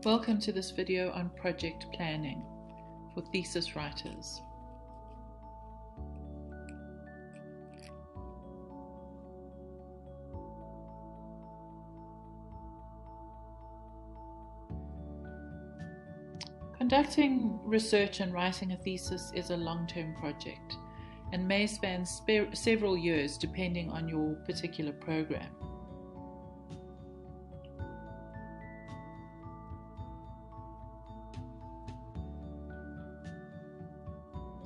Welcome to this video on project planning for thesis writers. Conducting research and writing a thesis is a long-term project and may span several years depending on your particular program.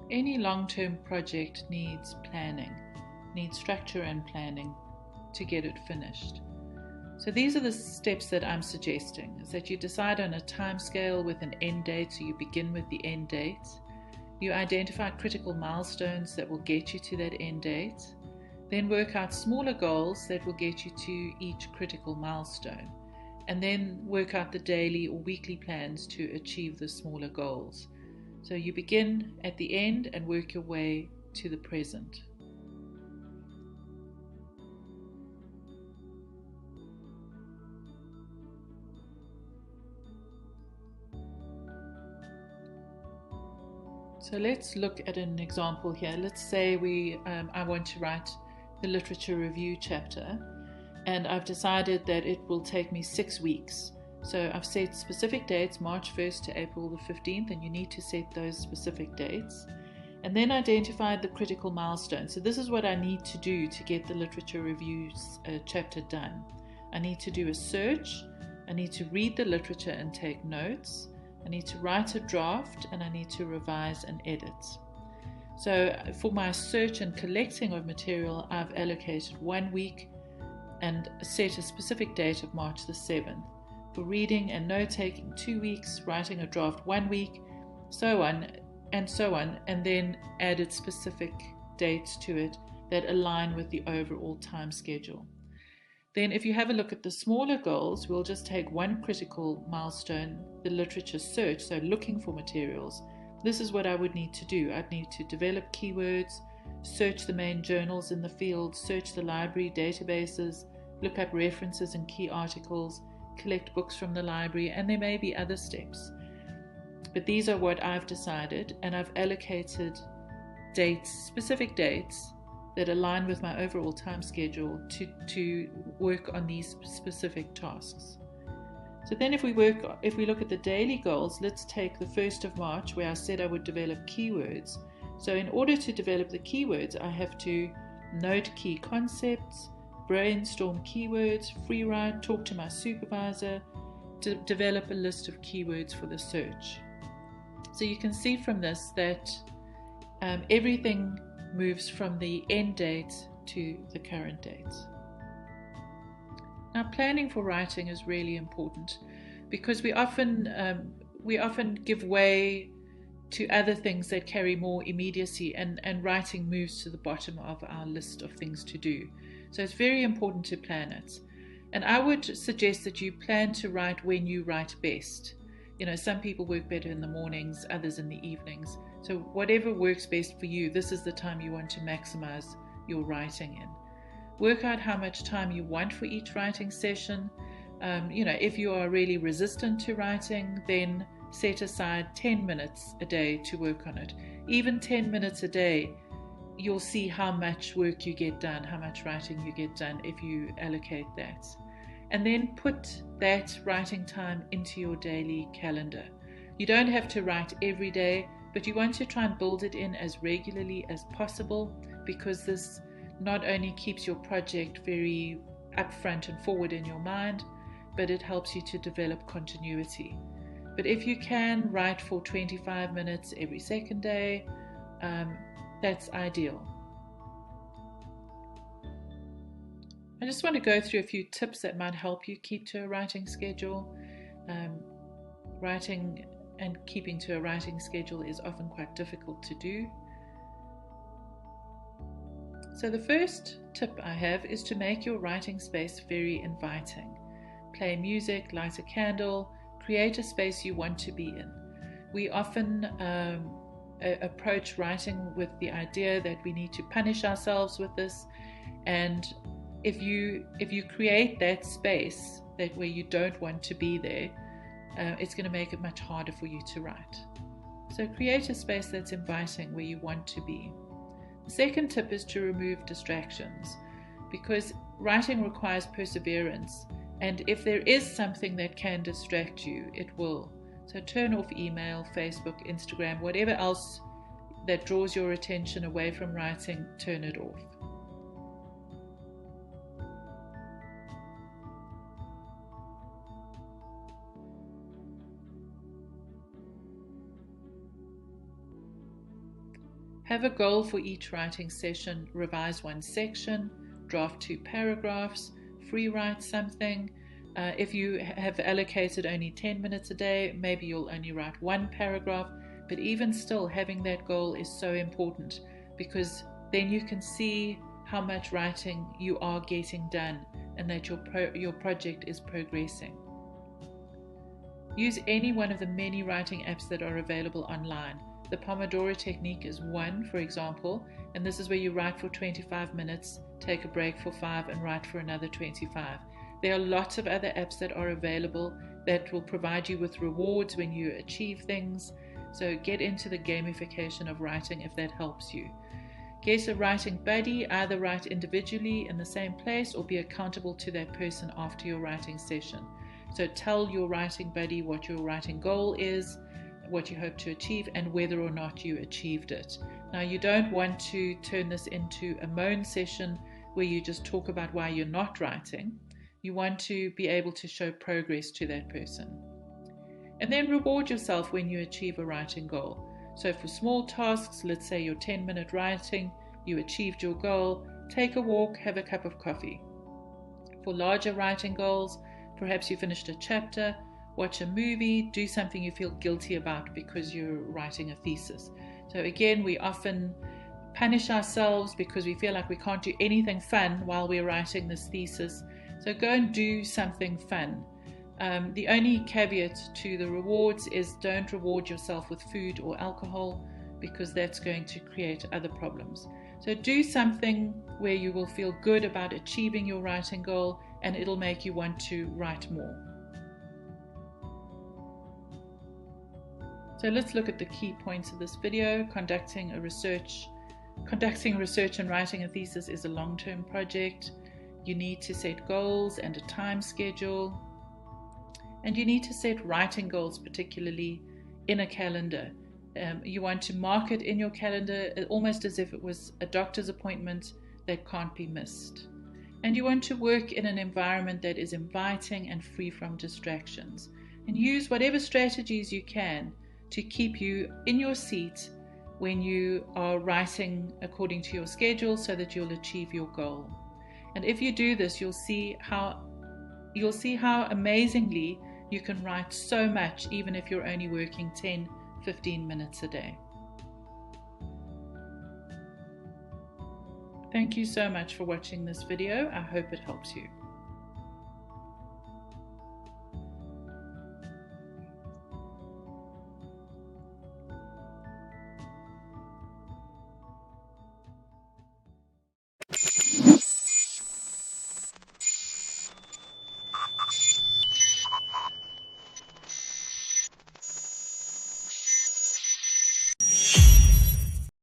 Any long-term project needs planning, needs structure and planning to get it finished. So these are the steps that I'm suggesting, is that you decide on a time scale with an end date, so you begin with the end date. You identify critical milestones that will get you to that end date, then work out smaller goals that will get you to each critical milestone, and then work out the daily or weekly plans to achieve the smaller goals. So you begin at the end and work your way to the present. So let's look at an example here. Let's say I want to write the literature review chapter, and I've decided that it will take me 6 weeks. So I've set specific dates, March 1st to April the 15th, and you need to set those specific dates. And then identify the critical milestones. So this is what I need to do to get the literature review chapter done. I need to do a search, I need to read the literature and take notes, I need to write a draft, and I need to revise and edit. So for my search and collecting of material, I've allocated 1 week and set a specific date of March the 7th. For reading and note-taking, 2 weeks, writing a draft 1 week, so on, and then added specific dates to it that align with the overall time schedule. Then if you have a look at the smaller goals, we'll just take one critical milestone, the literature search, so looking for materials. This is what I would need to do. I'd need to develop keywords, search the main journals in the field, search the library databases, look up references and key articles, collect books from the library, and there may be other steps. But these are what I've decided, and I've allocated dates, specific dates, that align with my overall time schedule to work on these specific tasks. So then if we look at the daily goals, let's take the 1st of March where I said I would develop keywords. So in order to develop the keywords, I have to note key concepts, brainstorm keywords, free write, talk to my supervisor, to develop a list of keywords for the search. So you can see from this that everything moves from the end date to the current date. Now, planning for writing is really important because we often give way to other things that carry more immediacy, and writing moves to the bottom of our list of things to do. So it's very important to plan it. And I would suggest that you plan to write when you write best. You know, some people work better in the mornings, others in the evenings. So whatever works best for you, this is the time you want to maximize your writing in. Work out how much time you want for each writing session. If you are really resistant to writing, then set aside 10 minutes a day to work on it. Even 10 minutes a day, you'll see how much work you get done, how much writing you get done if you allocate that. And then put that writing time into your daily calendar. You don't have to write every day, but you want to try and build it in as regularly as possible, because this not only keeps your project very upfront and forward in your mind, but it helps you to develop continuity. But if you can write for 25 minutes every second day, that's ideal. I just want to go through a few tips that might help you keep to a writing schedule. Writing and keeping to a writing schedule is often quite difficult to do. So the first tip I have is to make your writing space very inviting. Play music, light a candle, create a space you want to be in. We often approach writing with the idea that we need to punish ourselves with this, and if you create that space that where you don't want to be there, it's going to make it much harder for you to write. So create a space that's inviting where you want to be. The second tip is to remove distractions, because writing requires perseverance, and if there is something that can distract you, it will. So turn off email, Facebook, Instagram, whatever else that draws your attention away from writing, turn it off. Have a goal for each writing session. Revise one section, draft 2 paragraphs, free write something. If you have allocated only 10 minutes a day, maybe you'll only write 1 paragraph, but even still, having that goal is so important, because then you can see how much writing you are getting done and that your project is progressing. Use any one of the many writing apps that are available online. The Pomodoro technique is one, for example, and this is where you write for 25 minutes, take a break for 5, and write for another 25. There are lots of other apps that are available that will provide you with rewards when you achieve things. So get into the gamification of writing if that helps you. Get a writing buddy, either write individually in the same place or be accountable to that person after your writing session. So tell your writing buddy what your writing goal is, what you hope to achieve, and whether or not you achieved it. Now, you don't want to turn this into a moan session where you just talk about why you're not writing. You want to be able to show progress to that person. And then reward yourself when you achieve a writing goal. So for small tasks, let's say your 10-minute writing, you achieved your goal, take a walk, have a cup of coffee. For larger writing goals, perhaps you finished a chapter, watch a movie, do something you feel guilty about because you're writing a thesis. So again, we often punish ourselves because we feel like we can't do anything fun while we're writing this thesis. So go and do something fun. The only caveat to the rewards is don't reward yourself with food or alcohol, because that's going to create other problems. So do something where you will feel good about achieving your writing goal, and it'll make you want to write more. So let's look at the key points of this video. Conducting research and writing a thesis is a long-term project. You need to set goals and a time schedule. And you need to set writing goals, particularly in a calendar. You want to mark it in your calendar almost as if it was a doctor's appointment that can't be missed. And you want to work in an environment that is inviting and free from distractions. And use whatever strategies you can to keep you in your seat when you are writing according to your schedule so that you'll achieve your goal. And if you do this, you'll see how amazingly you can write so much, even if you're only working 10-15 minutes a day. Thank you so much for watching this video. I hope it helps you.